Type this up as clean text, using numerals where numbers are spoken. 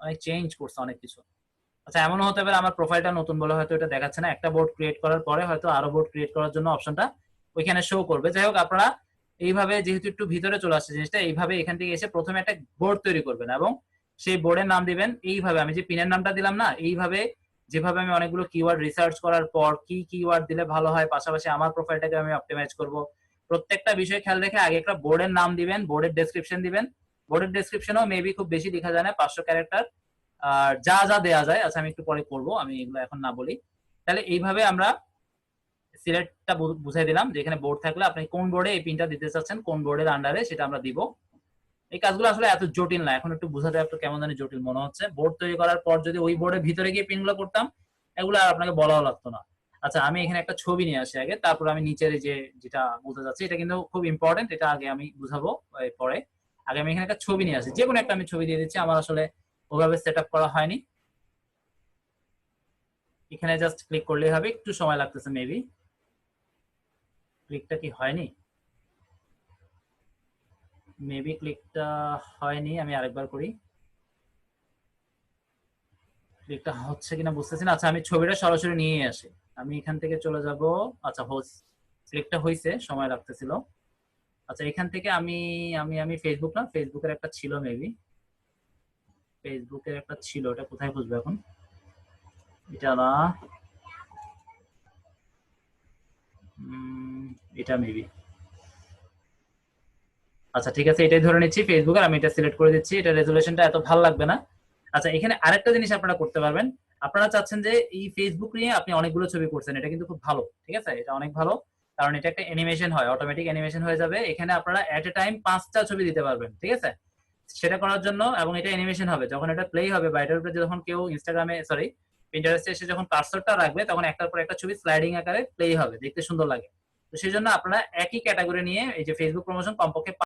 অনেক চেঞ্জ করছে অনেক কিছু। আচ্ছা, এমনও হতে পারে আমার প্রোফাইলটা নতুন বলে হয়তো এটা দেখাচ্ছে না, একটা বোর্ড ক্রিয়েট করার পরে হয়তো আরো বোর্ড ক্রিয়েট করার জন্য অপশনটা ওইখানে শো করবে। যাই হোক, আপনারা এইভাবে যেহেতু একটু ভিতরে চলে আসছে জিনিসটা, এইভাবে এখান থেকে এসে প্রথমে একটা বোর্ড তৈরি করবেন এবং সেই বোর্ডের নাম দিবেন এইভাবে, আমি যে পিনের নামটা দিলাম না, এইভাবে যেভাবে আমি অনেকগুলো কিওয়ার্ড রিসার্চ করার পর কি কিওয়ার্ড দিলে ভালো হয়, পাশাপাশি আমার প্রোফাইলটাকে আমি অপটিমাইজ করব, প্রত্যেকটা বিষয় খেয়াল রেখে আগে একটা বোর্ডের নাম দিবেন, বোর্ডের ডেসক্রিপশন দিবেন। বোর্ডের ডেসক্রিপশনও মেবি খুব বেশি লেখা যায় না, 500 ক্যারেক্টার। আর যা যা দেয়া যায়, আচ্ছা আমি একটু পরে করব, আমি এগুলো এখন না বলি। তাহলে এইভাবে আমরা সিলেক্টটা বুঝাই দিলাম যে এখানে বোর্ড থাকলে আপনি কোন বোর্ডে এই পিনটা দিতে চাচ্ছেন, কোন বোর্ডের আন্ডারে, সেটা আমরা দিব। এই কাজগুলো আসলে এত জটিল না, এখন একটু বোঝাতে একটু কেমন জানি জটিল মনে হচ্ছে। বোর্ড তৈরি করার পর যদি ওই বোর্ডের ভিতরে গিয়ে পিনগুলো করতাম, এগুলো আর আপনাকে বলাও লাগতো না। আচ্ছা, আমি এখানে একটা ছবি নিয়ে আসি আগে, তারপর আমি নিচের যে যেটা বলতে যাচ্ছি এটা কিন্তু খুব ইম্পর্টেন্ট, এটা আগে আমি বুঝাবো পরে। আগে আমি এখানে একটা ছবি নিয়ে আসি, যে কোনো একটা আমি ছবি দিয়ে দিচ্ছি, আমার আসলে ওভাবে সেট আপ করা হয়নি। এখানে জাস্ট ক্লিক করলেই হবে, একটু সময় লাগতেছে মেবি। ক্লিকটা কি হয়নি? মেবি ক্লিকটা হয়নি, আমি আরেকবার করি। ক্লিকটা হচ্ছে কিনা বুঝতেছি না। আচ্ছা, আমি ছবিটা সরাসরি নিয়ে আসি, আমি এখান থেকে চলে যাব। আচ্ছা, ক্লিকটা হয়েছে, সময় লাগতেছিল। আচ্ছা, এখান থেকে আমি আমি আমি ফেসবুক না, ফেসবুকের একটা ছিল মেবি, ফেসবুকের একটা ছিল, এটা কোথায় খুঁজবো এখন? এটা না, এটা মেবি। আচ্ছা ঠিক আছে, এটাই ধরে নিচ্ছি ফেসবুকের, আমি এটা সিলেক্ট করে দিচ্ছি। এটা রেজুলেশনটা এত ভালো লাগবে না। আচ্ছা, এখানে আরেকটা জিনিস আপনারা করতে পারবেন। আপনারা চাচ্ছেন যে এই ফেসবুক নিয়ে আপনি অনেকগুলো ছবি করছেন, এটা কিন্তু খুব ভালো, ঠিক আছে, এটা অনেক ভালো, কারণ এটা একটা অ্যানিমেশন হয়, অটোমেটিক অ্যানিমেশন হয়ে যাবে। এখানে আপনারা এট এ টাইম 5টা ছবি দিতে পারবেন, ঠিক আছে। সেটা করার জন্য, এবং এটা অ্যানিমেশন হবে, যখন এটা প্লে হবে বা এটার উপরে যখন কেউ ইনস্টাগ্রামে সরি পিন্টারেস্টে এসে যখন কার্সরটা রাখবে, তখন একটার পর একটা ছবি স্লাইডিং আকারে প্লে হবে, দেখতে সুন্দর লাগে। তো সেই জন্য আপনারা একই ক্যাটাগরি নিয়ে এই যে ফেসবুক প্রমোশন কমপক্ষে